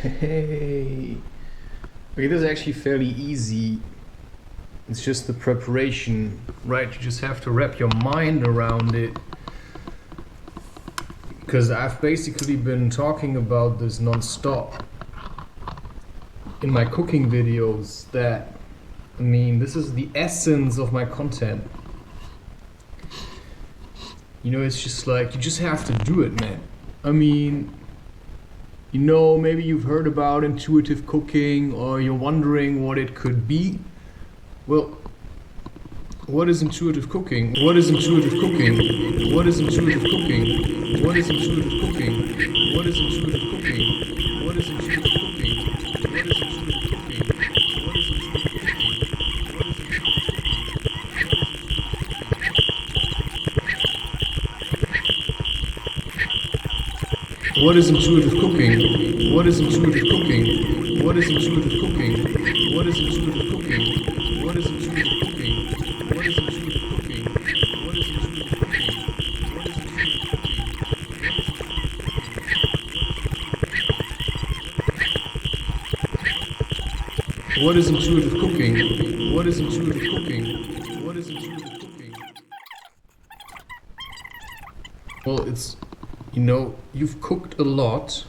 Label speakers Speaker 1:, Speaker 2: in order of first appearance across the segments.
Speaker 1: Hey. Okay, this is actually fairly easy. It's just the preparation, right? You just have to wrap your mind around it. Because I've basically been talking about this non-stop in my cooking videos that, I mean, this is the essence of my content. You know, it's just like, you just have to do it, man. I mean, you know, maybe you've heard about intuitive cooking or you're wondering what it could be. Well, what is intuitive cooking? What is intuitive cooking? What is intuitive cooking? What is intuitive cooking? What is intuitive cooking? What is intuitive cooking? What is intuitive cooking? What is intuitive cooking? What is intuitive cooking? What is intuitive cooking? What is intuitive cooking? What is intuitive cooking? What is intuitive cooking? What is intuitive cooking? What is intuitive cooking? What is intuitive cooking? What is intuitive cooking? Well, it's, you know, you've cooked a lot.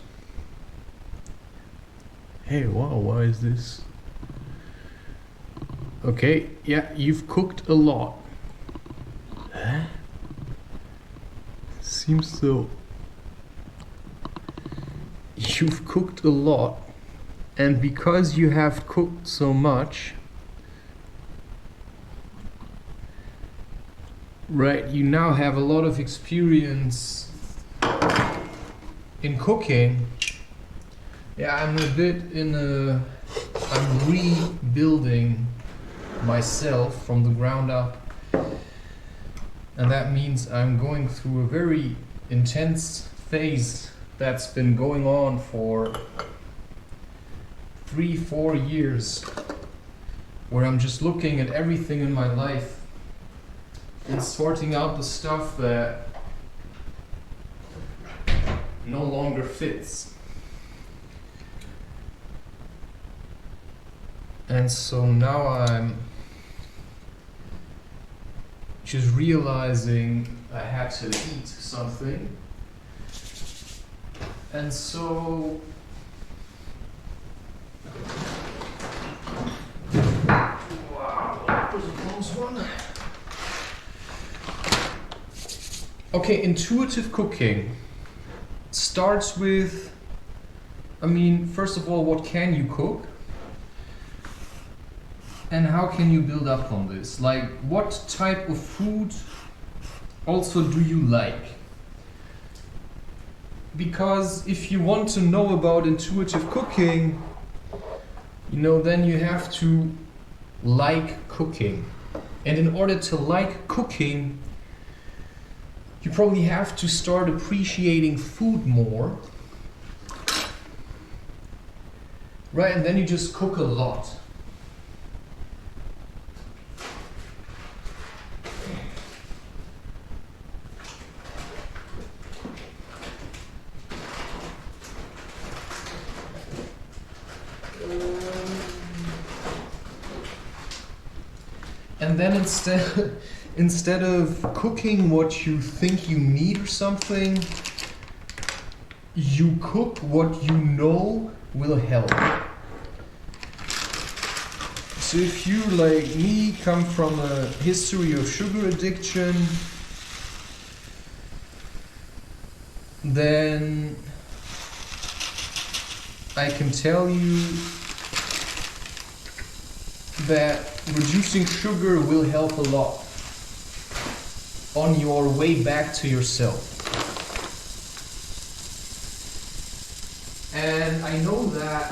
Speaker 1: Hey, wow, why is this? Okay, yeah, you've cooked a lot. Huh? Seems so. You've cooked a lot, and because you have cooked so much, right, you now have a lot of experience in cooking. Yeah, I'm rebuilding myself from the ground up, and that means I'm going through a very intense phase that's been going on for 3-4 years, where I'm just looking at everything in my life and sorting out the stuff that no longer fits. And so now I'm just realizing I had to eat something. And so wow, that was a close one. Okay, intuitive cooking starts with, I mean, first of all, what can you cook? And how can you build up on this? Like, what type of food also do you like? Because if you want to know about intuitive cooking, you know, then you have to like cooking. And in order to like cooking, you probably have to start appreciating food more. Right, and then you just cook a lot. And then instead of cooking what you think you need or something, you cook what you know will help. So if you, like me, come from a history of sugar addiction, then I can tell you that reducing sugar will help a lot on your way back to yourself. And I know that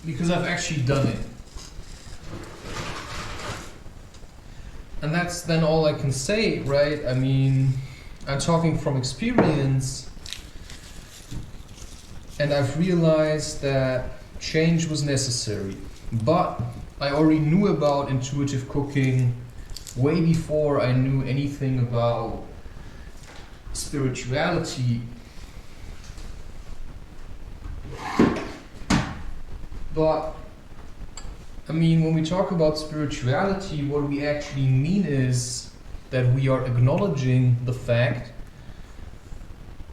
Speaker 1: because I've actually done it. And that's then all I can say, right? I mean, I'm talking from experience. And I've realized that change was necessary. But I already knew about intuitive cooking way before I knew anything about spirituality. But I mean, when we talk about spirituality, what we actually mean is that we are acknowledging the fact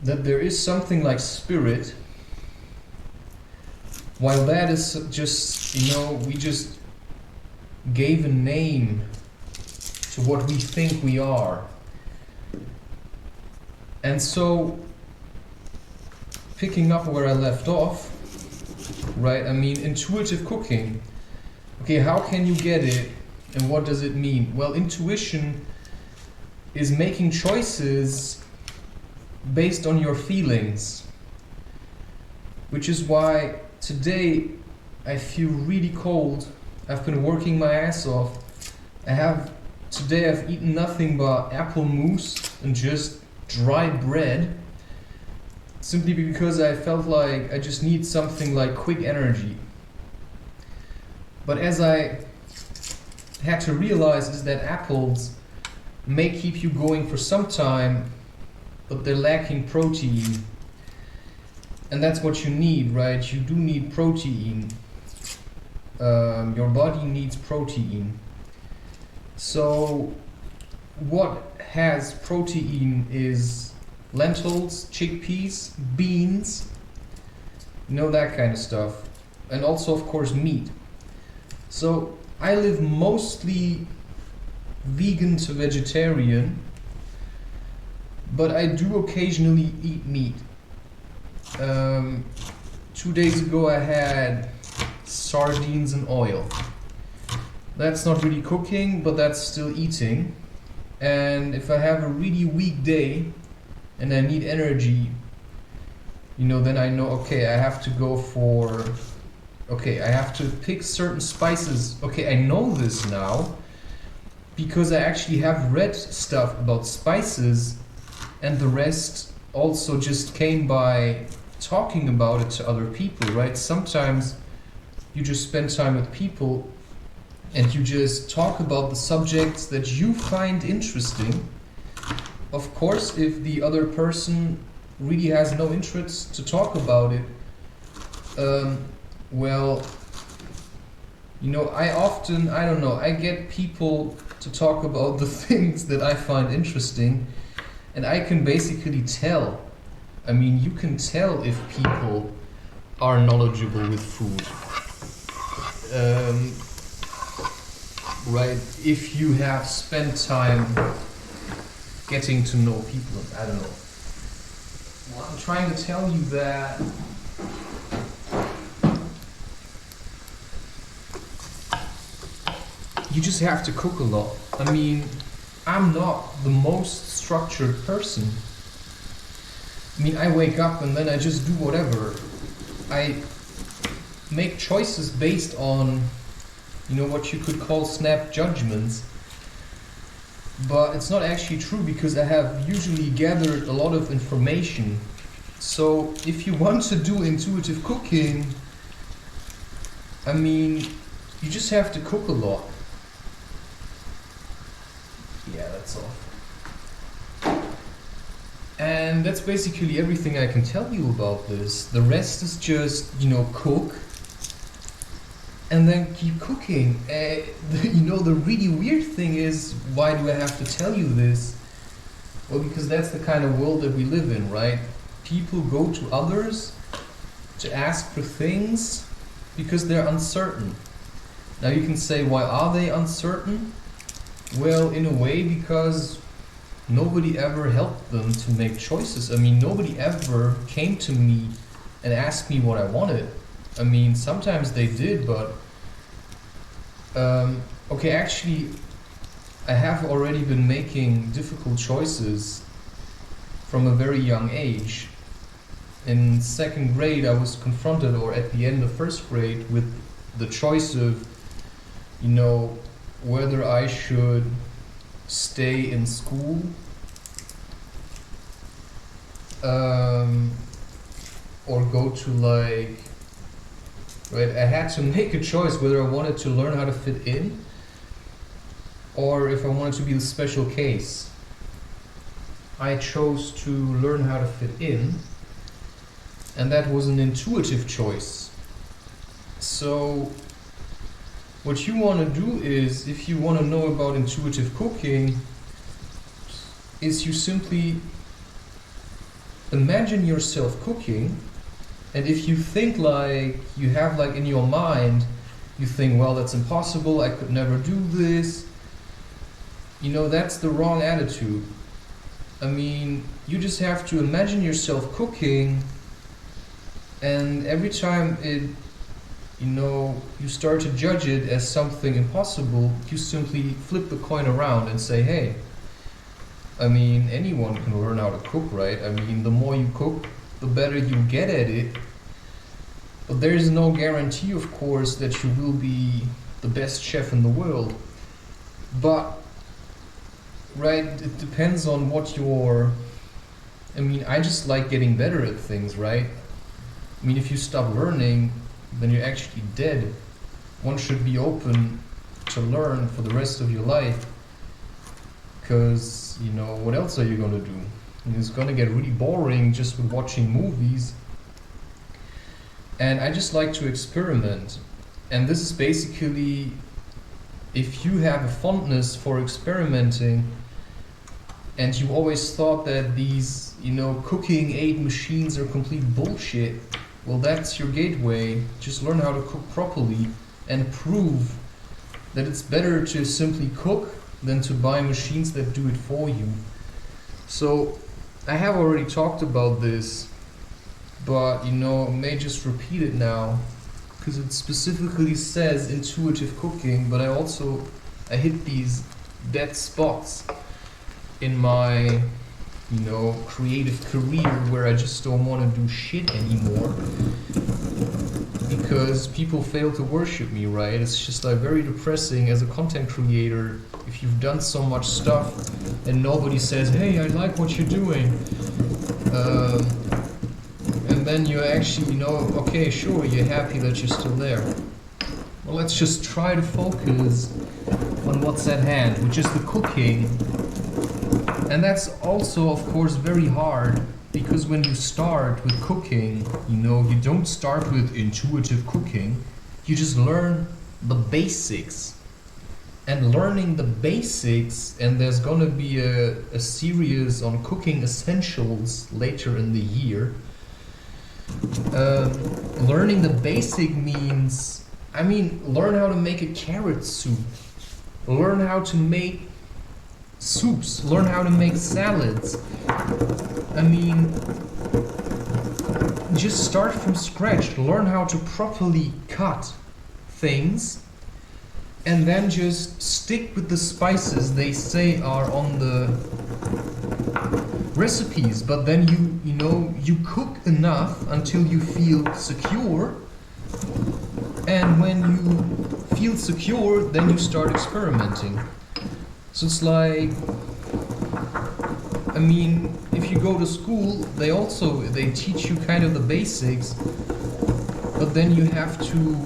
Speaker 1: that there is something like spirit, while that is just, we just gave a name to what we think we are. And so, picking up where I left off, right, I mean, intuitive cooking. Okay, how can you get it, and what does it mean? Well, intuition is making choices based on your feelings, which is why today I feel really cold. I've been working my ass off. Today I've eaten nothing but apple mousse and just dry bread, simply because I felt like I just need something like quick energy. But as I had to realize is that apples may keep you going for some time, but they're lacking protein. And that's what you need, right? You do need protein. Your body needs protein. So what has protein is lentils, chickpeas, beans, that kind of stuff. And also, of course, meat. So I live mostly vegan to vegetarian, but I do occasionally eat meat. 2 days ago I had sardines and oil. That's not really cooking, but that's still eating. And if I have a really weak day and I need energy, then I know, okay, I have to go for, I have to pick certain spices. Okay, I know this now because I actually have read stuff about spices, and the rest also just came by talking about it to other people, right? Sometimes you just spend time with people and you just talk about the subjects that you find interesting. Of course, if the other person really has no interest to talk about it, I get people to talk about the things that I find interesting, and I can basically tell. I mean, you can tell if people are knowledgeable with food. Right? If you have spent time getting to know people, I don't know. Well, I'm trying to tell you that you just have to cook a lot. I mean, I'm not the most structured person. I mean, I wake up and then I just do whatever. I make choices based on, what you could call snap judgments. But it's not actually true because I have usually gathered a lot of information. So if you want to do intuitive cooking, I mean, you just have to cook a lot. Yeah, that's all. And that's basically everything I can tell you about this. The rest is just, cook and then keep cooking. The really weird thing is, why do I have to tell you this? Well, because that's the kind of world that we live in, right? People go to others to ask for things because they're uncertain. Now you can say, why are they uncertain? Well, in a way, because nobody ever helped them to make choices. I mean, nobody ever came to me and asked me what I wanted. I mean, sometimes they did, but actually, I have already been making difficult choices from a very young age. In second grade, I was confronted, or at the end of first grade, with the choice of, whether I should stay in school or go to right? I had to make a choice whether I wanted to learn how to fit in or if I wanted to be the special case. I chose to learn how to fit in, and that was an intuitive choice. So what you want to do is, if you want to know about intuitive cooking, is you simply imagine yourself cooking, and if you think like, you have like in your mind, you think, well, that's impossible, I could never do this, you know, that's the wrong attitude. I mean, you just have to imagine yourself cooking, and every time you start to judge it as something impossible, you simply flip the coin around and say, hey, I mean, anyone can learn how to cook, right? I mean, the more you cook, the better you get at it. But there is no guarantee, of course, that you will be the best chef in the world. But, right, it depends on what I mean, I just like getting better at things, right? I mean, if you stop learning, then you're actually dead. One should be open to learn for the rest of your life. Because, what else are you going to do? It's going to get really boring just with watching movies. And I just like to experiment. And this is basically, if you have a fondness for experimenting, and you always thought that these, cooking aid machines are complete bullshit, well, that's your gateway. Just learn how to cook properly and prove that it's better to simply cook than to buy machines that do it for you. So I have already talked about this, but I may just repeat it now, because it specifically says intuitive cooking, but I hit these dead spots in my creative career where I just don't want to do shit anymore because people fail to worship me, right? It's just like very depressing as a content creator if you've done so much stuff and nobody says, hey, I like what you're doing, and then you're actually, okay, sure, you're happy that you're still there. Well, let's just try to focus on what's at hand, which is the cooking. And that's also, of course, very hard, because when you start with cooking, you don't start with intuitive cooking. You just learn the basics. And learning the basics, and there's gonna be a series on cooking essentials later in the year. Learning the basic means, learn how to make a carrot soup. Learn how to make soups, learn how to make salads. Just start from scratch, learn how to properly cut things, and then just stick with the spices they say are on the recipes. But then you cook enough until you feel secure, and when you feel secure, then you start experimenting. So it's like, if you go to school, they teach you kind of the basics, but then you have to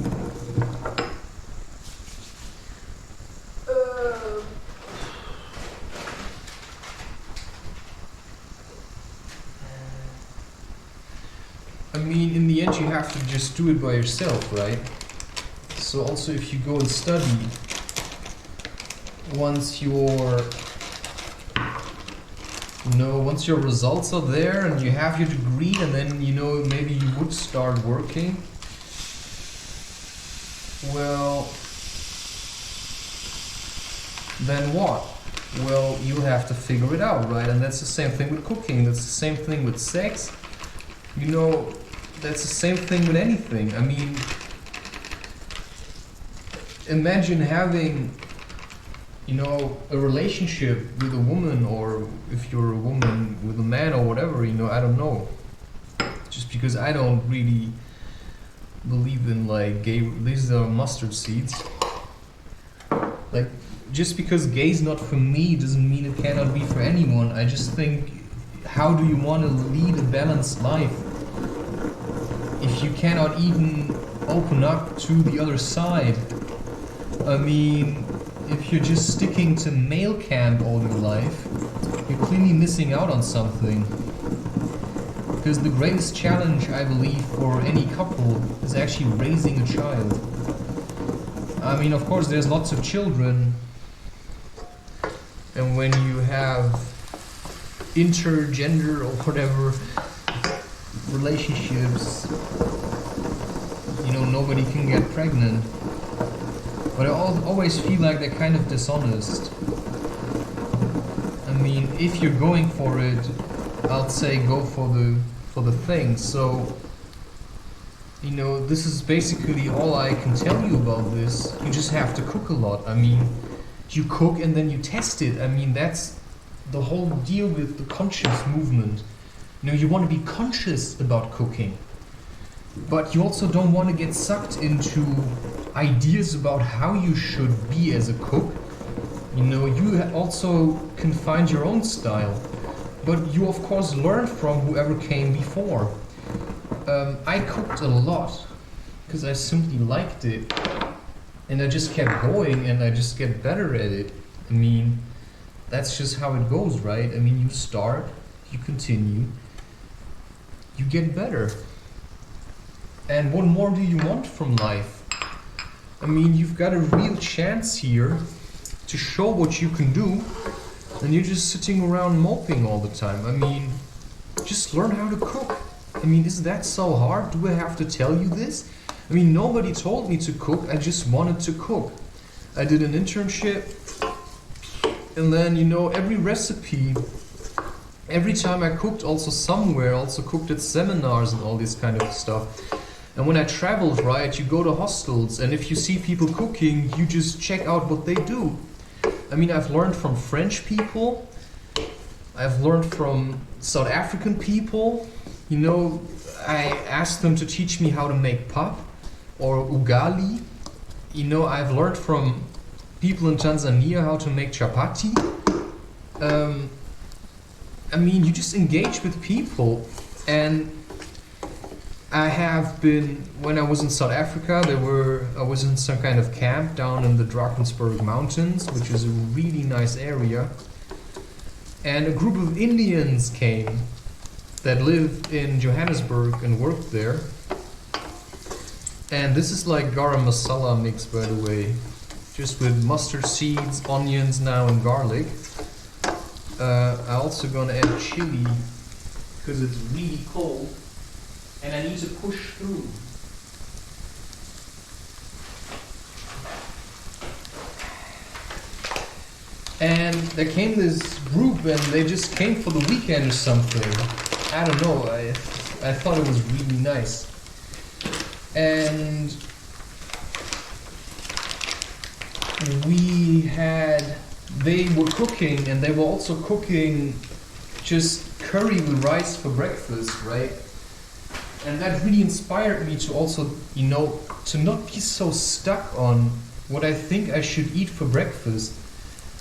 Speaker 1: in the end you have to just do it by yourself, right? So also if you go and study, once your results are there and you have your degree, and then maybe you would start working, well, then what? Well, you have to figure it out, right? And that's the same thing with cooking, that's the same thing with sex, that's the same thing with anything. Imagine having a relationship with a woman, or if you're a woman with a man or whatever, I don't know. Just because I don't really believe in like gay, these are mustard seeds. Like, just because gay's not for me doesn't mean it cannot be for anyone. I just think, how do you want to lead a balanced life if you cannot even open up to the other side? if you're just sticking to male camp all your life, you're clearly missing out on something. Because the greatest challenge, I believe, for any couple is actually raising a child. I mean, of course, there's lots of children, and when you have intergender or whatever relationships, you know, nobody can get pregnant. But I always feel like they're kind of dishonest. I mean, if you're going for it, I'd say go for the thing. So, you know, this is basically all I can tell you about this. You just have to cook a lot. I mean, you cook and then you test it. I mean, that's the whole deal with the conscious movement. You know, you want to be conscious about cooking, but you also don't want to get sucked into ideas about how you should be as a cook. You know, you also can find your own style, but you of course learn from whoever came before. I cooked a lot because I simply liked it, and I just kept going and I just get better at it. I mean, that's just how it goes, right? I mean, you start, you continue, you get better. And what more do you want from life? I mean, you've got a real chance here to show what you can do, and you're just sitting around moping all the time. I mean, just learn how to cook. I mean, is that so hard? Do I have to tell you this? I mean, nobody told me to cook, I just wanted to cook. I did an internship, and then, you know, every recipe, every time I cooked also somewhere, also cooked at seminars and all this kind of stuff. And when I traveled, right, you go to hostels, and if you see people cooking, you just check out what they do. I mean, I've learned from French people, I've learned from South African people. You know, I asked them to teach me how to make pap or ugali. You know, I've learned from people in Tanzania how to make chapati. I mean, you just engage with people. And I have been, when I was in South Africa, I was in some kind of camp down in the Drakensberg Mountains, which is a really nice area. And a group of Indians came that lived in Johannesburg and worked there. And this is like garam masala mix, by the way, just with mustard seeds, onions now, and garlic. I also gonna add chili because it's really cold and I need to push through. And there came this group and they just came for the weekend or something. I don't know, I thought it was really nice. And they were cooking, and they were also cooking just curry with rice for breakfast, right? And that really inspired me to also, you know, to not be so stuck on what I think I should eat for breakfast.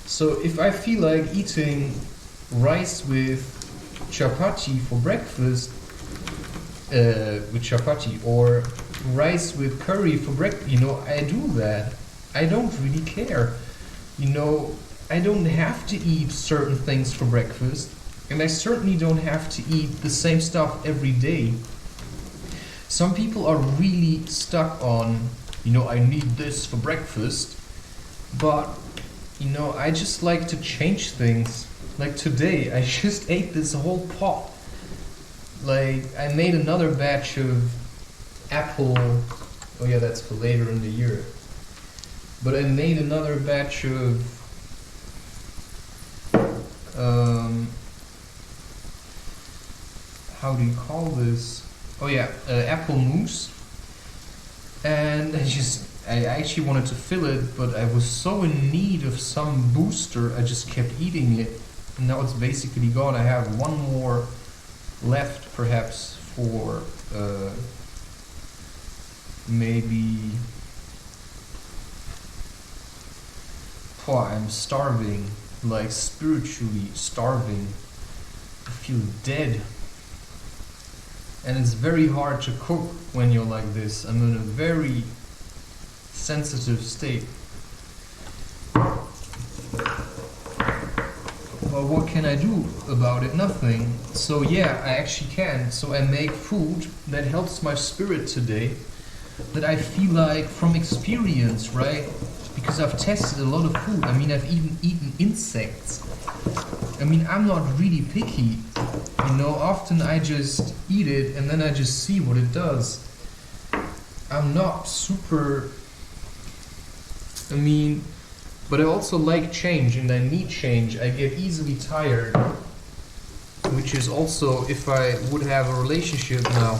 Speaker 1: So if I feel like eating rice with chapati for breakfast, or rice with curry for breakfast, you know, I do that. I don't really care. You know, I don't have to eat certain things for breakfast, and I certainly don't have to eat the same stuff every day. Some people are really stuck on, you know, I need this for breakfast, but, you know, I just like to change things. Like today, I just ate this whole pot. Like, I made another batch of apple, oh yeah, that's for later in the year. But I made another batch of how do you call this? Oh yeah, apple mousse. And I actually wanted to fill it, but I was so in need of some booster, I just kept eating it. And now it's basically gone. I have one more left, perhaps, for maybe... Oh, I'm starving, like spiritually starving. I feel dead. And it's very hard to cook when you're like this. I'm in a very sensitive state. Or what can I do about it? Nothing. So yeah, I actually can. So I make food that helps my spirit today, that I feel like from experience, right? Because I've tested a lot of food. I mean, I've even eaten insects. I mean, I'm not really picky. You know, often I just eat it and then I just see what it does. I'm not super... I mean, but I also like change and I need change. I get easily tired. Which is also, if I would have a relationship now,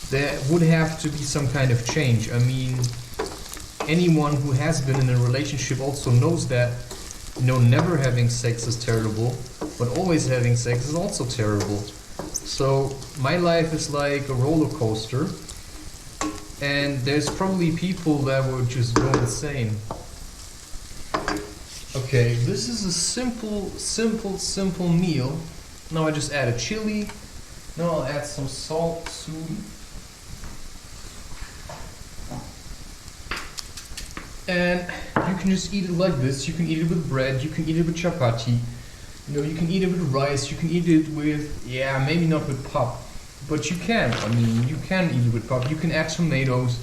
Speaker 1: there would have to be some kind of change. I mean, anyone who has been in a relationship also knows that, you know, never having sex is terrible, but always having sex is also terrible. So my life is like a roller coaster, and there's probably people that would just go insane. Okay, this is a simple meal. Now I just add a chili. Now I'll add some salt soon. And you can just eat it like this. You can eat it with bread, you can eat it with chapati, you know, you can eat it with rice, you can eat it with, yeah, maybe not with pap, but you can. I mean, you can eat it with pap. You can add tomatoes.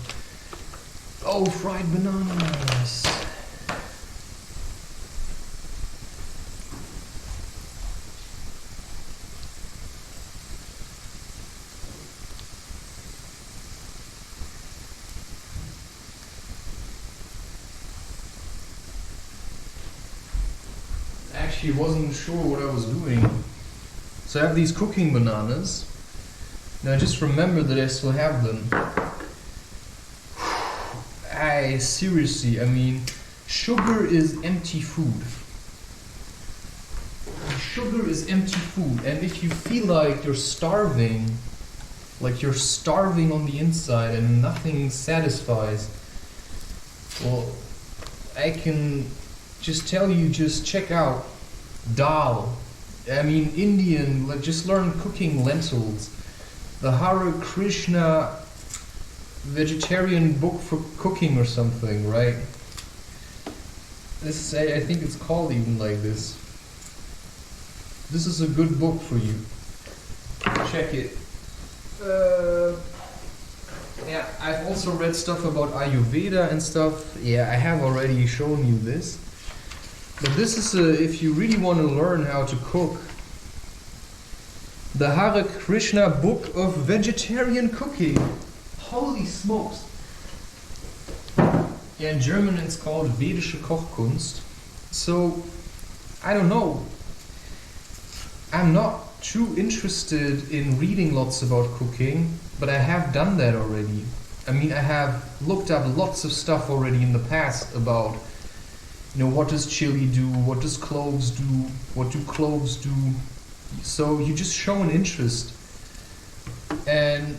Speaker 1: Oh, fried bananas. Actually wasn't sure what I was doing. So I have these cooking bananas. Now I just remember that I still have them. Seriously, I mean, sugar is empty food. Sugar is empty food, and if you feel like you're starving on the inside and nothing satisfies, well, I can just tell you, just check out dal. I mean, Indian, just learn cooking lentils. The Hare Krishna vegetarian book for cooking or something, right? This, I think it's called even like this. This is a good book for you. Check it. Yeah, I've also read stuff about Ayurveda and stuff. Yeah, I have already shown you this. But this is if you really want to learn how to cook. The Hare Krishna Book of Vegetarian Cooking. Holy smokes. Yeah, in German it's called Vedische Kochkunst. So, I don't know. I'm not too interested in reading lots about cooking, but I have done that already. I mean, I have looked up lots of stuff already in the past about, you know, what does chili do, what does cloves do, what do cloves do. So you just show an interest. And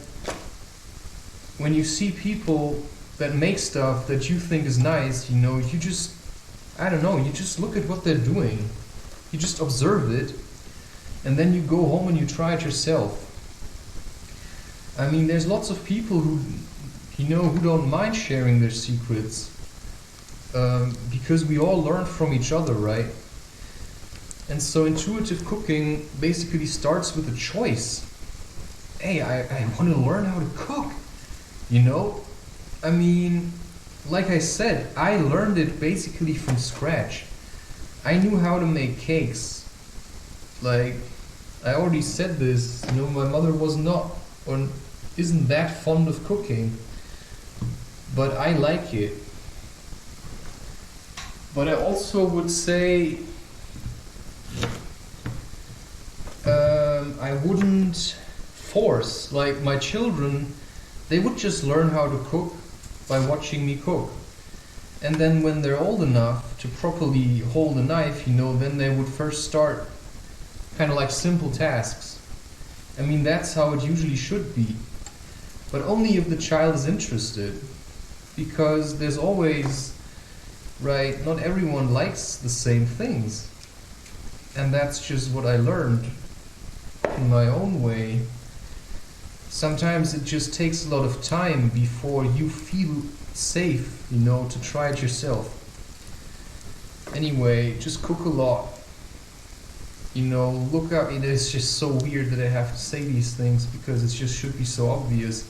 Speaker 1: when you see people that make stuff that you think is nice, you know, you just, I don't know, you just look at what they're doing. You just observe it. And then you go home and you try it yourself. I mean, there's lots of people who, you know, who don't mind sharing their secrets. Because we all learn from each other, right? And so intuitive cooking basically starts with a choice. Hey, I want to learn how to cook, you know? I mean, like I said, I learned it basically from scratch. I knew how to make cakes. Like, I already said this, you know, my mother was not or isn't that fond of cooking, but I like it. But I also would say I wouldn't force, like my children, they would just learn how to cook by watching me cook. And then when they're old enough to properly hold a knife, you know, then they would first start kind of like simple tasks. I mean, that's how it usually should be. But only if the child is interested. Because there's always, right, not everyone likes the same things. And that's just what I learned in my own way. Sometimes it just takes a lot of time before you feel safe, you know, to try it yourself. Anyway, just cook a lot. look up. It is just so weird that I have to say these things because it just should be so obvious.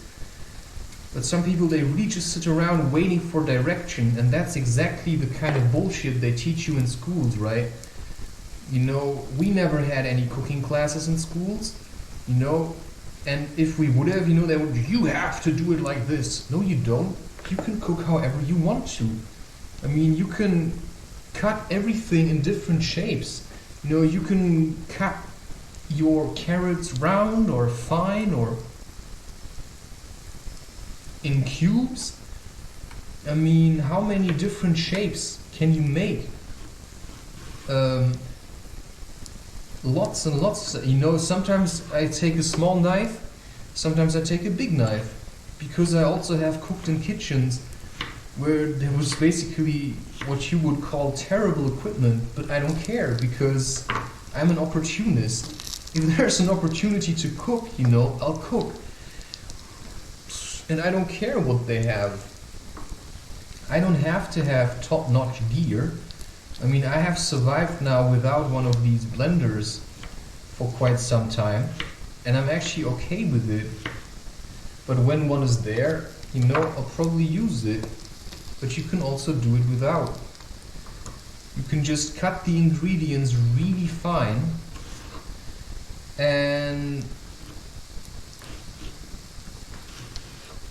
Speaker 1: But some people, they really just sit around waiting for direction, and that's exactly the kind of bullshit they teach you in schools, right? We never had any cooking classes in schools, and if we would have, they would, you have to do it like this. No, you don't. You can cook however you want to. I mean, you can cut everything in different shapes. You can cut your carrots round or fine or in cubes. I mean, how many different shapes can you make? Lots and lots. Sometimes I take a small knife, sometimes I take a big knife, because I also have cooked in kitchens where there was basically what you would call terrible equipment, but I don't care because I'm an opportunist. If there's an opportunity to cook, I'll cook. And I don't care what they have. I don't have to have top-notch gear. I mean, I have survived now without one of these blenders for quite some time, and I'm actually okay with it. But when one is there, I'll probably use it. But you can also do it without. You can just cut the ingredients really fine and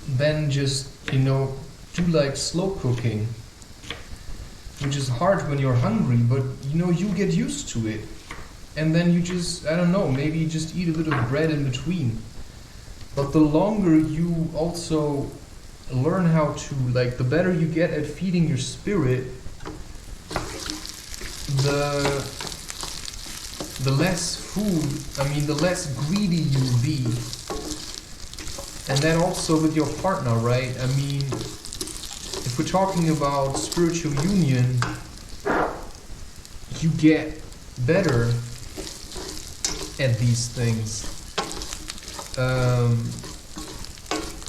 Speaker 1: then just, do like slow cooking, which is hard when you're hungry, but you get used to it. And then you just, I don't know, maybe you just eat a bit of bread in between. But the longer you also learn how to, the better you get at feeding your spirit, the less food, the less greedy you'll be. And then also with your partner, right? I mean, if we're talking about spiritual union, you get better at these things.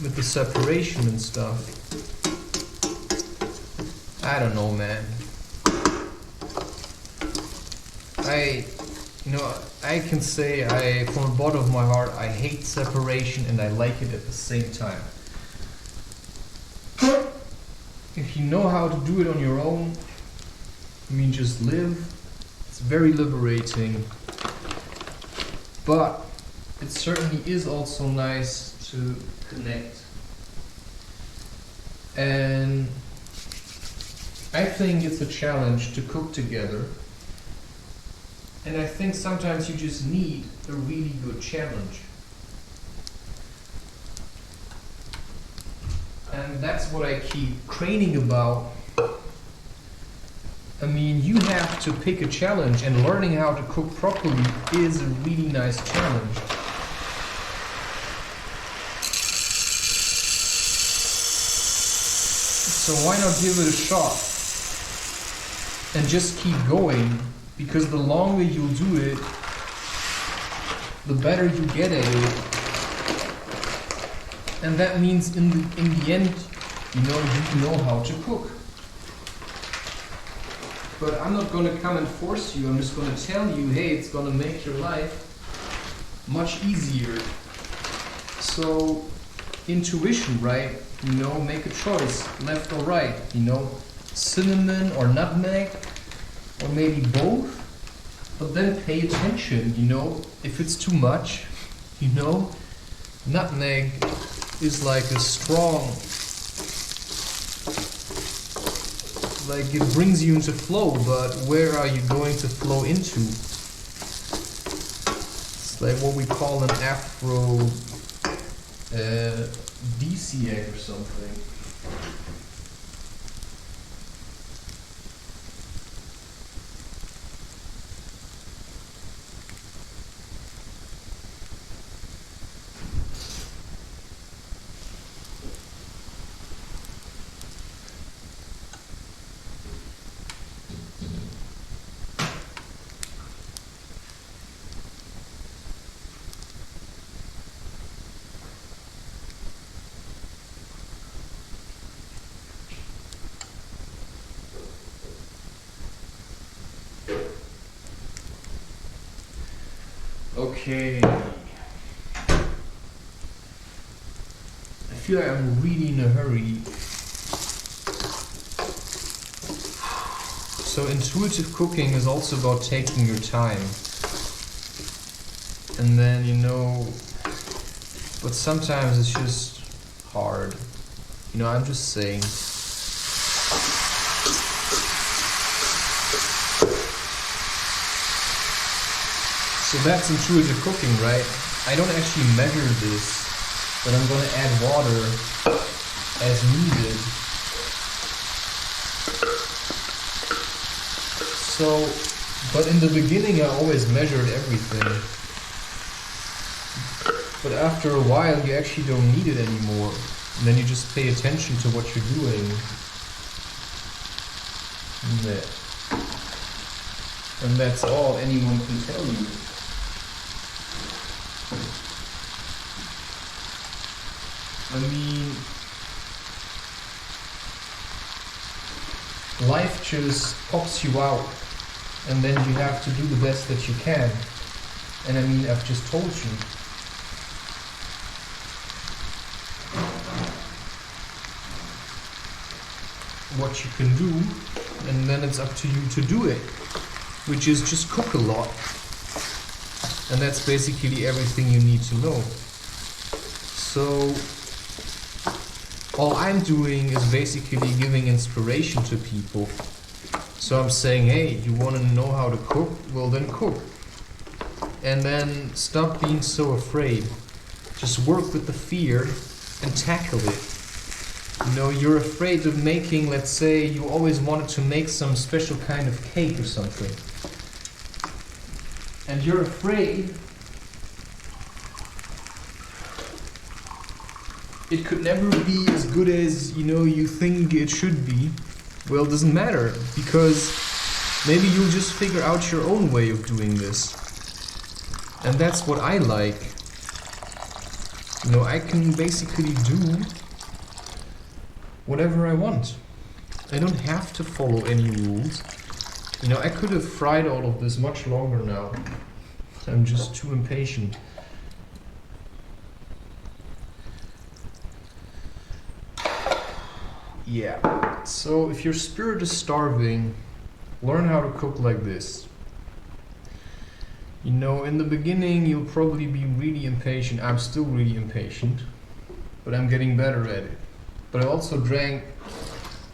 Speaker 1: With the separation and stuff. I don't know, man. I can say from the bottom of my heart, I hate separation and I like it at the same time. If you know how to do it on your own, just live. It's very liberating. But it certainly is also nice to connect. And I think it's a challenge to cook together. And I think sometimes you just need a really good challenge. And that's what I keep training about. You have to pick a challenge, and learning how to cook properly is a really nice challenge. So why not give it a shot and just keep going? Because the longer you do it, the better you get at it. And that means in the end, you know how to cook. But I'm not going to come and force you. I'm just going to tell you, hey, it's going to make your life much easier. So, intuition, right? Make a choice, left or right. Cinnamon or nutmeg, or maybe both. But then pay attention, if it's too much, nutmeg is like a strong, it brings you into flow, but where are you going to flow into? It's like what we call an aphrodisiac or something. Okay. I feel like I'm really in a hurry. So intuitive cooking is also about taking your time. And then, you know, but sometimes it's just hard. You know, I'm just saying. So that's intuitive cooking, right? I don't actually measure this, but I'm gonna add water as needed. So, but in the beginning I always measured everything. But after a while you actually don't need it anymore. And then you just pay attention to what you're doing. And that's all anyone can tell you. I mean, life just pops you out, and then you have to do the best that you can. And I mean, I've just told you. What you can do, and then it's up to you to do it, which is just cook a lot. And that's basically everything you need to know. So all I'm doing is basically giving inspiration to people. So I'm saying, hey, you want to know how to cook? Well, then cook. And then stop being so afraid. Just work with the fear and tackle it. You know, you're afraid of making, let's say, you always wanted to make some special kind of cake or something. And you're afraid it could never be as good as, you know, you think it should be. Well, it doesn't matter, because maybe you'll just figure out your own way of doing this. And that's what I like. You know, I can basically do whatever I want. I don't have to follow any rules. You know, I could have fried all of this much longer now. I'm just too impatient. Yeah. So if your spirit is starving, learn how to cook like this. You know, in the beginning you'll probably be really impatient. I'm still really impatient, but I'm getting better at it. But I also drank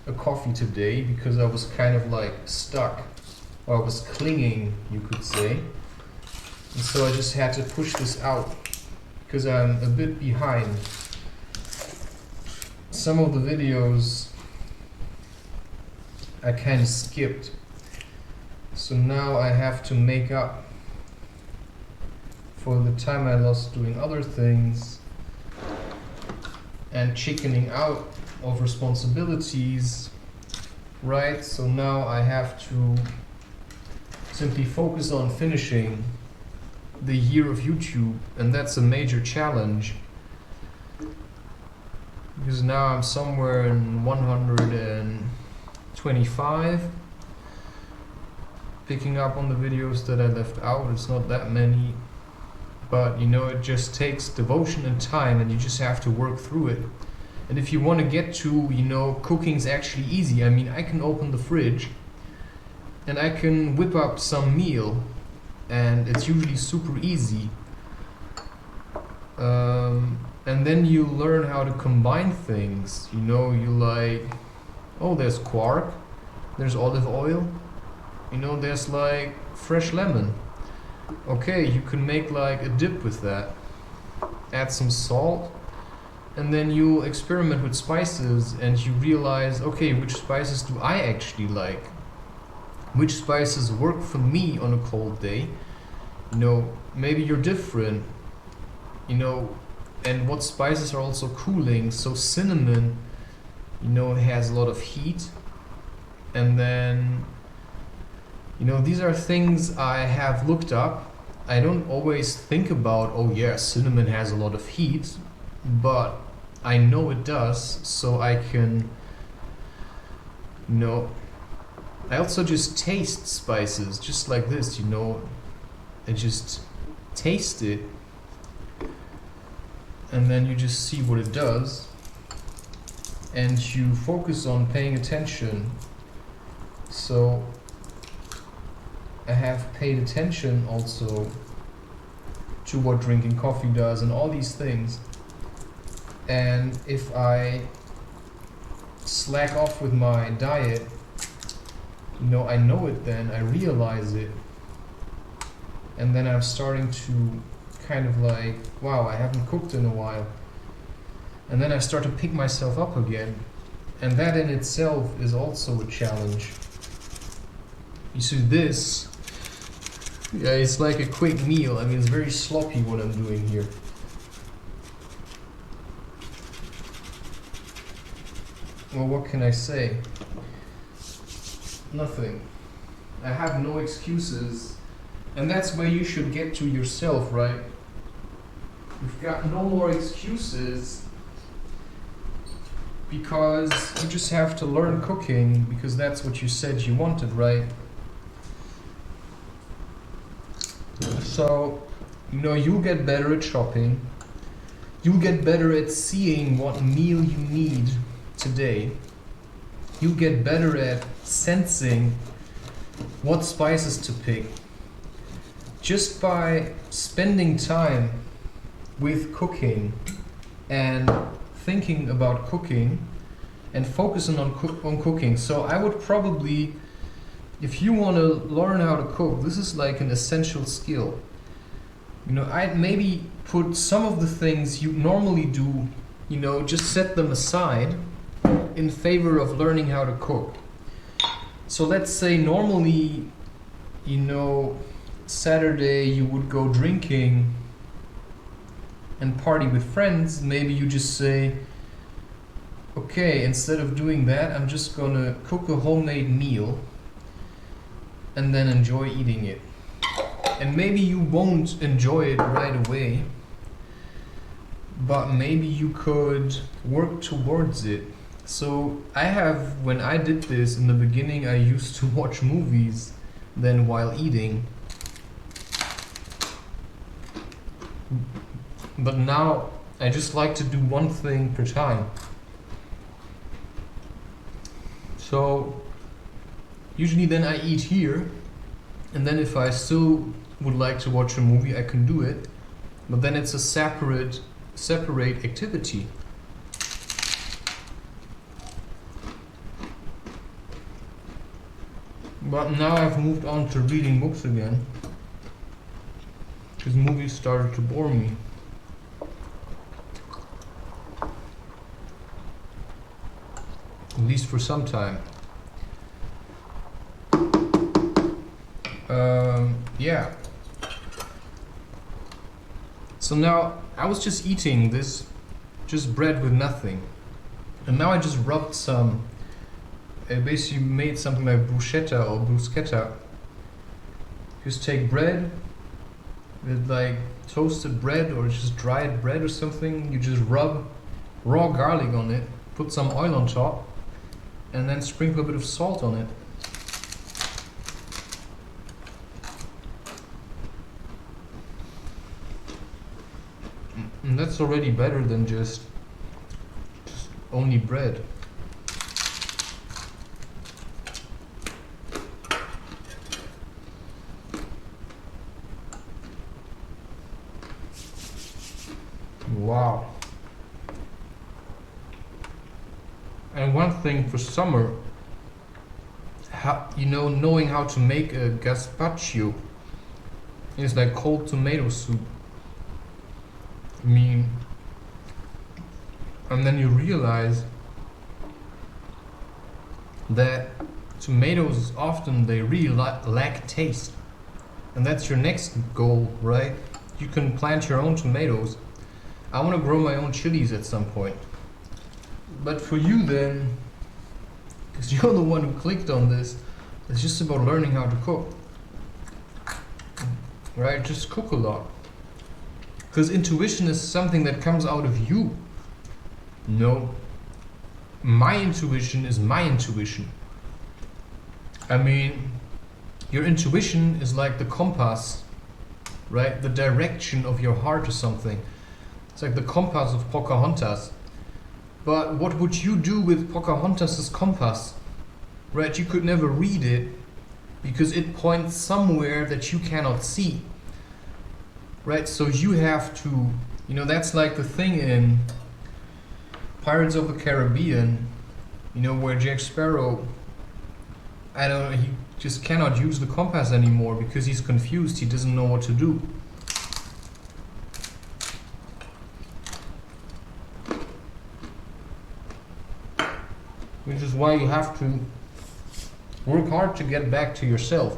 Speaker 1: a coffee today because I was kind of like stuck, or I was clinging, you could say. And so I just had to push this out because I'm a bit behind. Some of the videos I kind of skipped. So now I have to make up for the time I lost doing other things and chickening out of responsibilities, right? So now I have to simply focus on finishing the year of YouTube, and that's a major challenge because now I'm somewhere in 125, picking up on the videos that I left out. It's not that many, but you know, it just takes devotion and time, and you just have to work through it. And if you want to get to, you know, cooking's actually easy. I mean, I can open the fridge and I can whip up some meal, and it's usually super easy. And then you learn how to combine things. You know, you like, oh, there's quark, there's olive oil, you know, there's like fresh lemon. Okay, you can make like a dip with that. Add some salt, and then you experiment with spices and you realize, okay, which spices do I actually like? Which spices work for me on a cold day? You know, maybe you're different, you know, and what spices are also cooling. So cinnamon, you know, has a lot of heat. And then, you know, these are things I have looked up. I don't always think about, oh yeah, cinnamon has a lot of heat, but I know it does, so I can, you know, I also just taste spices, just like this, you know, I just taste it, and then you just see what it does, and you focus on paying attention. So I have paid attention also to what drinking coffee does and all these things. And if I slack off with my diet, you know, I know it then, I realize it, and then I'm starting to kind of like, wow, I haven't cooked in a while. And then I start to pick myself up again. And that in itself is also a challenge. You see this, yeah, it's like a quick meal. I mean, it's very sloppy what I'm doing here. Well, what can I say? Nothing. I have no excuses. And that's where you should get to yourself, right? You've got no more excuses because you just have to learn cooking because that's what you said you wanted, right? So, you know, you'll get better at shopping. You'll get better at seeing what meal you need today. You'll get better at sensing what spices to pick. Just by spending time with cooking and thinking about cooking and focusing on cooking. So I would probably, if you want to learn how to cook, this is like an essential skill. You know, I'd maybe put some of the things you normally do, you know, just set them aside in favor of learning how to cook. So let's say normally, you know, Saturday you would go drinking and party with friends. Maybe you just say, okay, instead of doing that, I'm just gonna cook a homemade meal and then enjoy eating it. And maybe you won't enjoy it right away, but maybe you could work towards it. So when I did this in the beginning, I used to watch movies then while eating. But now I just like to do one thing per time. So usually then I eat here, and then if I still would like to watch a movie, I can do it. But then it's a separate activity. But now I've moved on to reading books again, because movies started to bore me. At least for some time. Yeah. So now I was just eating this, just bread with nothing. And now I just rubbed some, I basically made something like bruschetta or bruschetta. Just take bread with like toasted bread or just dried bread or something. You just rub raw garlic on it, put some oil on top, and then sprinkle a bit of salt on it. And that's already better than just only bread. Wow. And one thing for summer, knowing how to make a gazpacho is like cold tomato soup. I mean, and then you realize that tomatoes often they really lack taste, and that's your next goal, right? You can plant your own tomatoes. I want to grow my own chilies at some point. But for you then, because you're the one who clicked on this, it's just about learning how to cook. Right? Just cook a lot. Because intuition is something that comes out of you. No. My intuition is my intuition. I mean, your intuition is like the compass, right? The direction of your heart or something. It's like the compass of Pocahontas. But what would you do with Pocahontas' compass? Right? You could never read it because it points somewhere that you cannot see. Right? So you have to, that's like the thing in Pirates of the Caribbean, where Jack Sparrow, he just cannot use the compass anymore because he's confused, he doesn't know what to do. Which is why you have to work hard to get back to yourself.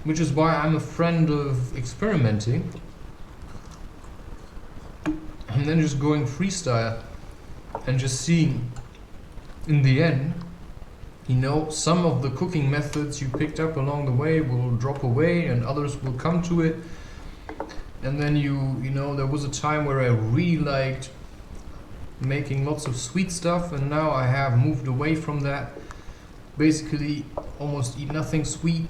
Speaker 1: Which is why I'm a friend of experimenting and then just going freestyle and just seeing in the end, some of the cooking methods you picked up along the way will drop away and others will come to it. And then there was a time where I really liked making lots of sweet stuff, and now I have moved away from that. Basically almost eat nothing sweet,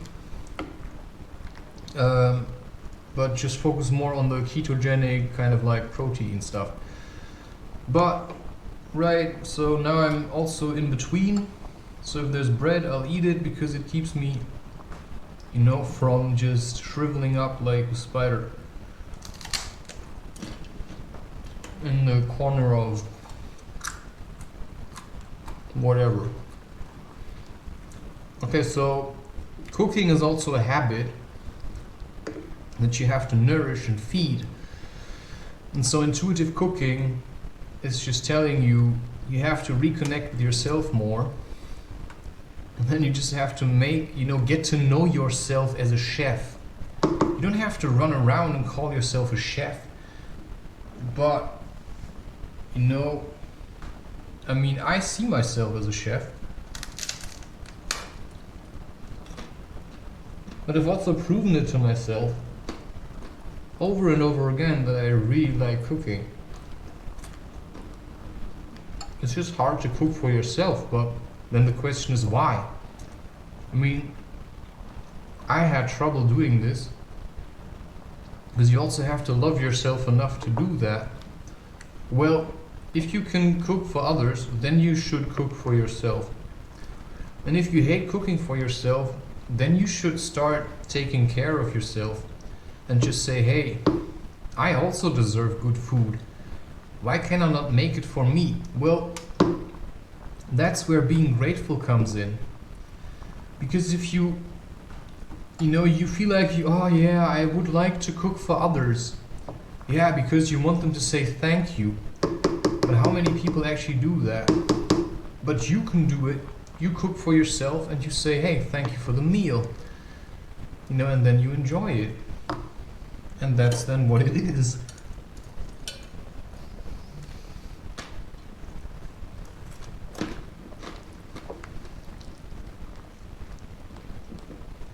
Speaker 1: but just focus more on the ketogenic kind of like protein stuff. But right, so now I'm also in between. So if there's bread, I'll eat it because it keeps me, from just shriveling up like a spider in the corner of whatever. Okay, so cooking is also a habit that you have to nourish and feed. And so intuitive cooking is just telling you have to reconnect with yourself more. And then you just have to get to know yourself as a chef. You don't have to run around and call yourself a chef. But, I see myself as a chef. But I've also proven it to myself over and over again that I really like cooking. It's just hard to cook for yourself, but then the question is why? I had trouble doing this because you also have to love yourself enough to do that. Well, if you can cook for others, then you should cook for yourself. And if you hate cooking for yourself, then you should start taking care of yourself and just say, hey, I also deserve good food. Why can I not make it for me? Well, that's where being grateful comes in. Because if you feel like I would like to cook for others. Yeah, because you want them to say thank you. But how many people actually do that? But you can do it. You cook for yourself and you say, hey, thank you for the meal. And then you enjoy it. And that's then what it is.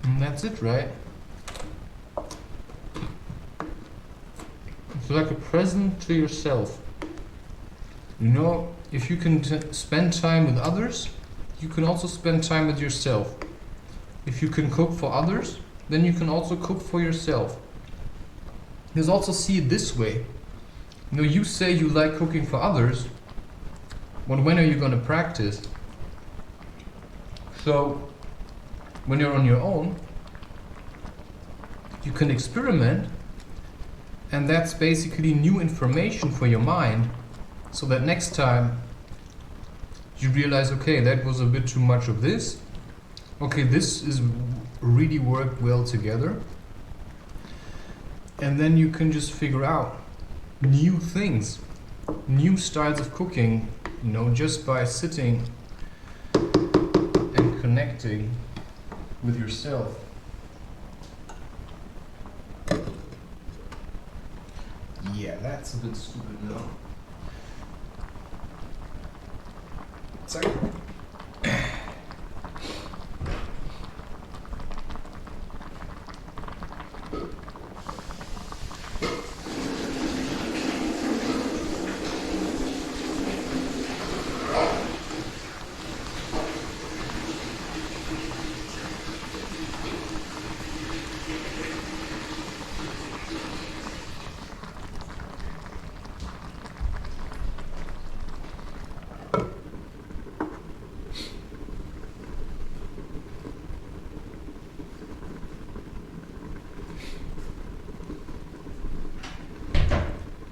Speaker 1: And that's it, right? It's like a present to yourself. If you can spend time with others, you can also spend time with yourself. If you can cook for others, then you can also cook for yourself. Because also see it this way. You say you like cooking for others, but when are you going to practice? So, when you're on your own, you can experiment, and that's basically new information for your mind, so that next time you realize, okay, that was a bit too much of this. Okay, this is really worked well together. And then you can just figure out new things, new styles of cooking, just by sitting and connecting with yourself. Yeah, that's a bit stupid now. Sorry.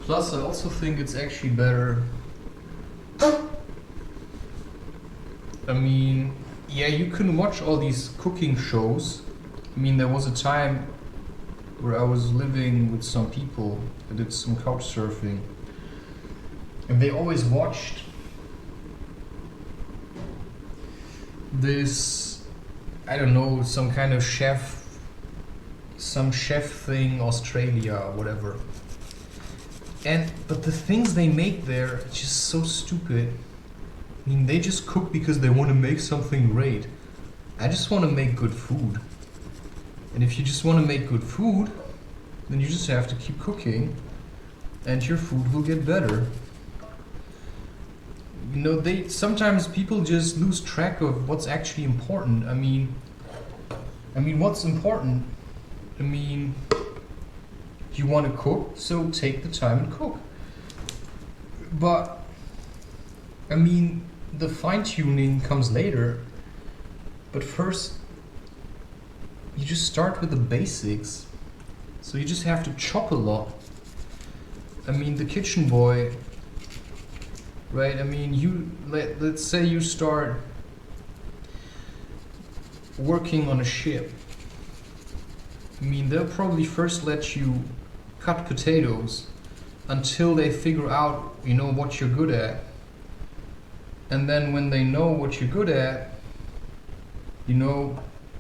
Speaker 1: Plus, I also think it's actually better. I mean, yeah, you can watch all these cooking shows. I mean, there was a time where I was living with some people. I did some couch surfing. And they always watched this, I don't know, some kind of chef, some chef thing, Australia or whatever. But the things they make there are just so stupid. I mean, they just cook because they want to make something great. I just want to make good food. And if you just want to make good food, then you just have to keep cooking and your food will get better. You know, sometimes people just lose track of what's actually important. I mean, what's important? I mean, you want to cook, so take the time and cook. But, I mean, the fine-tuning comes later. But first, you just start with the basics. So you just have to chop a lot. I mean, the kitchen boy, right? I mean, let's say you start working on a ship. I mean, they'll probably first let you cut potatoes until they figure out, you know, what you're good at. And then when they know what you're good at, you know,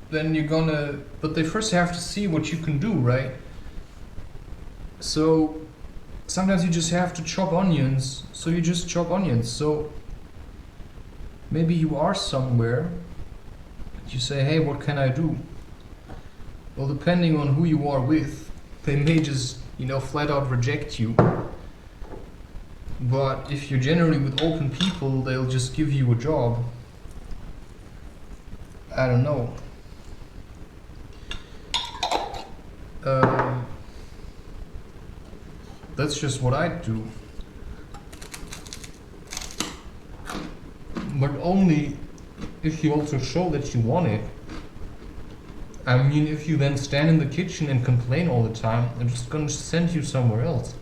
Speaker 1: then you're gonna, but they first have to see what you can do, right? So sometimes you just have to chop onions, so you just chop onions. So maybe you are somewhere, you say, hey, what can I do? Well, depending on who you are with, they may just, you know, flat out reject you. But if you're generally with open people, they'll just give you a job. I don't know. That's just what I do. But only if you also show that you want it. I mean, if you then stand in the kitchen and complain all the time, I'm just gonna send you somewhere else.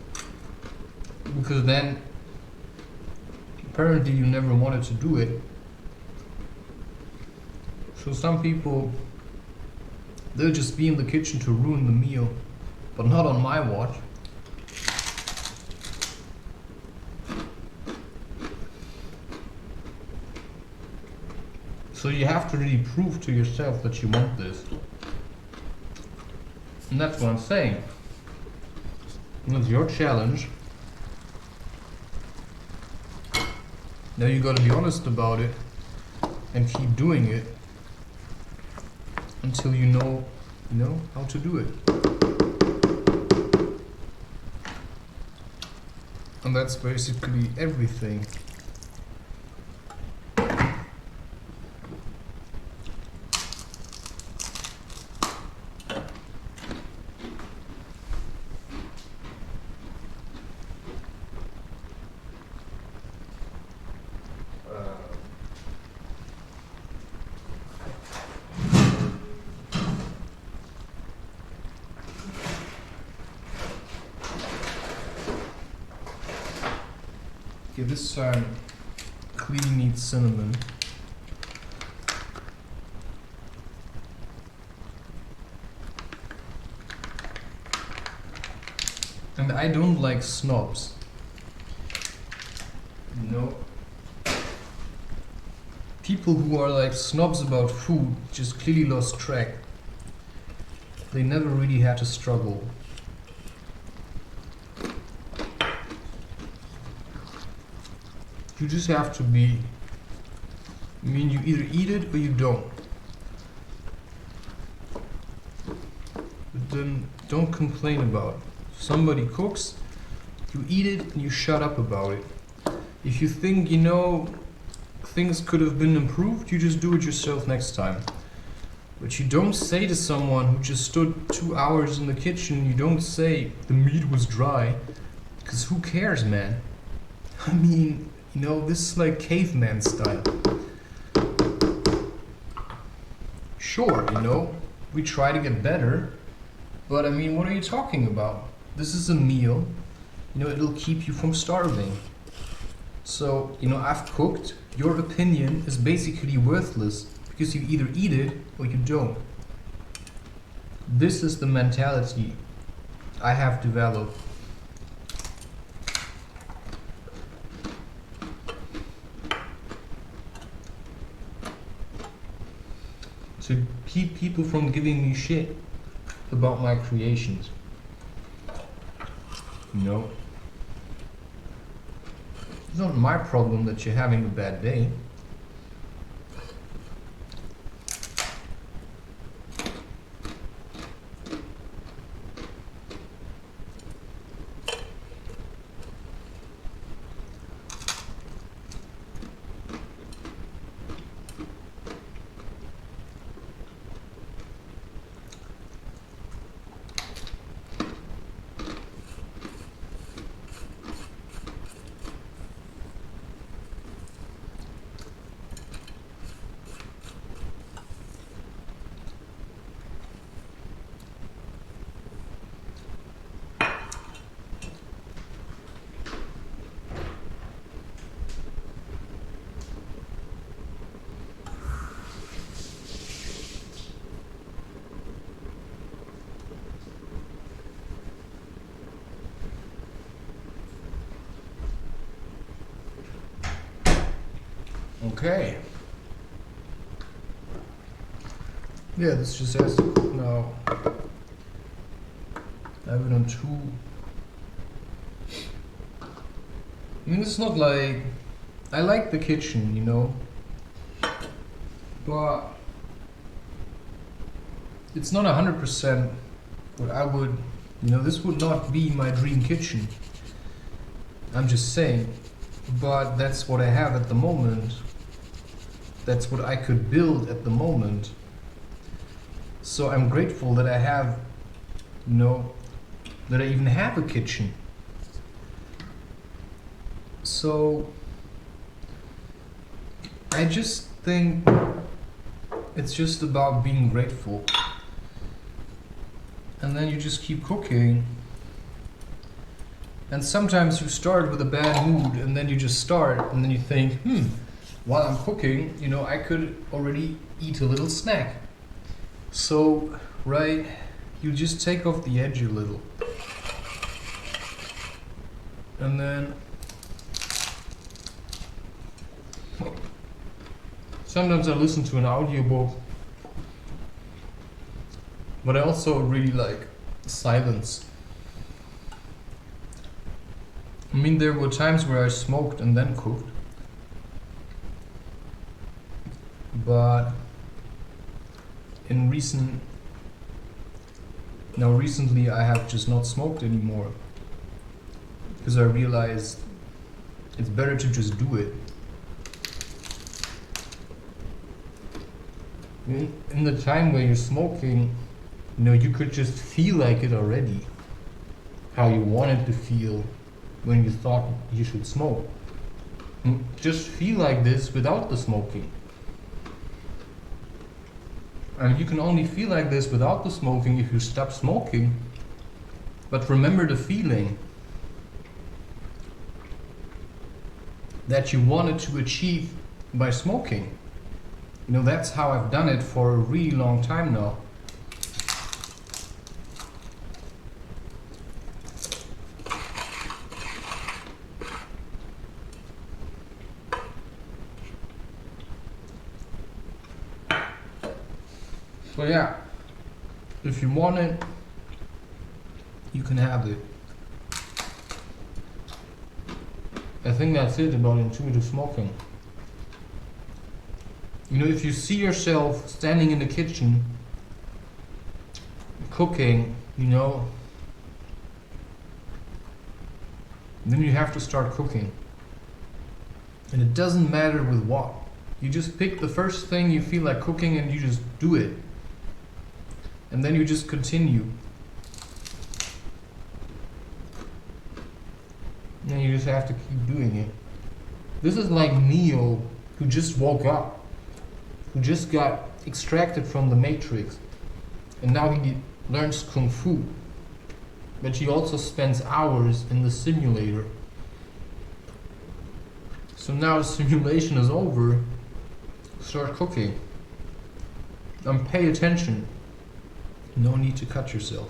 Speaker 1: Because then, apparently you never wanted to do it. So some people, they'll just be in the kitchen to ruin the meal. But not on my watch. So you have to really prove to yourself that you want this. And that's what I'm saying. It's your challenge. Now you gotta be honest about it and keep doing it until you know how to do it. And that's basically everything. Okay, this time clearly needs cinnamon. And I don't like snobs. No. People who are like snobs about food just clearly lost track. They never really had to struggle. You just have to be, I mean, you either eat it or you don't. But then don't complain about it. If somebody cooks, you eat it and you shut up about it. If you think, you know, things could have been improved, you just do it yourself next time. But you don't say to someone who just stood 2 hours in the kitchen, you don't say the meat was dry. Because who cares, man? I mean, you know, this is like caveman style. Sure, you know, we try to get better, but I mean, what are you talking about? This is a meal. it'll keep you from starving. So, I've cooked. Your opinion is basically worthless because you either eat it or you don't. This is the mentality I have developed. To keep people from giving me shit about my creations. It's not my problem that you're having a bad day. Okay. Yeah, this just has to cook now. I have it on 2. It's not like... I like the kitchen, but it's not 100% what I would... this would not be my dream kitchen. I'm just saying. But that's what I have at the moment. That's what I could build at the moment. So I'm grateful that I have, that I even have a kitchen. So I just think it's just about being grateful. And then you just keep cooking. And sometimes you start with a bad mood and then you just start and then you think, while I'm cooking, I could already eat a little snack. So, right, you just take off the edge a little. And then sometimes I listen to an audiobook, but I also really like silence. There were times where I smoked and then cooked. But recently I have just not smoked anymore. Because I realized it's better to just do it. In the time where you're smoking, you could just feel like it already. How you wanted to feel when you thought you should smoke. Just feel like this without the smoking. And you can only feel like this without the smoking if you stop smoking. But remember the feeling that you wanted to achieve by smoking. That's how I've done it for a really long time now. So yeah, if you want it, you can have it. I think that's it about intuitive smoking. If you see yourself standing in the kitchen, cooking, then you have to start cooking. And it doesn't matter with what. You just pick the first thing you feel like cooking and you just do it. And then you just continue. And you just have to keep doing it. This is like Neo, who just woke up, who just got extracted from the Matrix, and now he learns Kung Fu. but she also spends hours in the simulator. So now the simulation is over, start cooking. And pay attention. No need to cut yourself.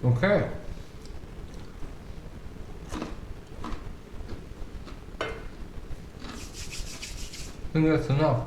Speaker 1: Okay. I think that's enough.